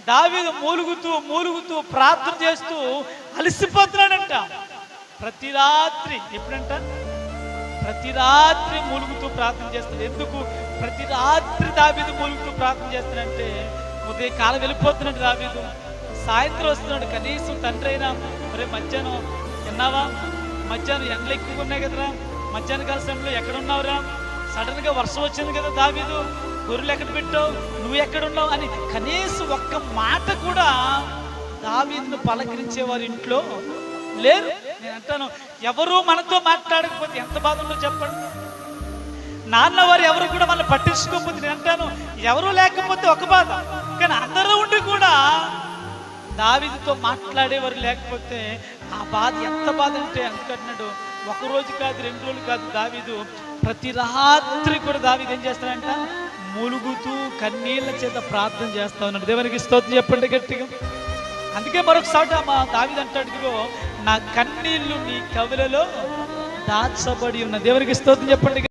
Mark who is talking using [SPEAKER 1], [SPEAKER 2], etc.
[SPEAKER 1] దావీదు మూలుగుతూ మూలుగుతూ ప్రార్థన చేస్తూ అలసిపోతున్నాడంట. ప్రతి రాత్రి ఎప్పుడంట? ప్రతి రాత్రి మూలుగుతూ ప్రార్థన చేస్తాడు. ఎందుకు ప్రతి రాత్రి దావీదు మూలుగుతూ ప్రార్థన చేస్తాడంటే, ఉదయం కాలం వెళ్ళిపోతున్నాడు దావీదు, సాయంత్రం వస్తున్నాడు. కనీసం తండ్రి అయినా మరే మధ్యాహ్నం విన్నావా, మధ్యాహ్నం ఎండలు ఎక్కువగా ఉన్నాయి కదరా, మధ్యాహ్న కాల సమయంలో ఎక్కడున్నావురా, సడన్ గా వర్షం వచ్చింది కదా దావీదు, గొర్రెలు ఎక్కడ పెట్టావు, నువ్వు ఎక్కడున్నావు అని కనీసం ఒక్క మాట కూడా దావీదును పలకరించేవారు ఇంట్లో లేరు. నేను అంటాను, ఎవరు మనతో మాట్లాడకపోతే ఎంత బాధ ఉందో చెప్పండి. నాన్న వారు ఎవరు కూడా మనల్ని పట్టించుకోకపోతే, నేను అంటాను ఎవరు లేకపోతే ఒక బాధ, కానీ అందరూ ఉండి కూడా దావీదుతో మాట్లాడేవారు లేకపోతే ఆ బాధ ఎంత బాధ అంటే అంటున్నాడు. ఒక రోజు కాదు, 2 రోజులు కాదు, దావీదు ప్రతి రాత్రి కూడా దావీదు ఏం చేస్తాడంట? మూలుగుతూ కన్నీళ్ళ చేత ప్రార్థన చేస్తా ఉన్నాడు. దేవునికి స్తోత్రం చెప్పండి గట్టిగా. అందుకే మరొకసారి మా దావీదు అంటాడు, ఇదిగో నా కన్నీళ్లు నీ కవులలో దాచబడి ఉన్న. దేవునికి స్తోత్రం చెప్పండి.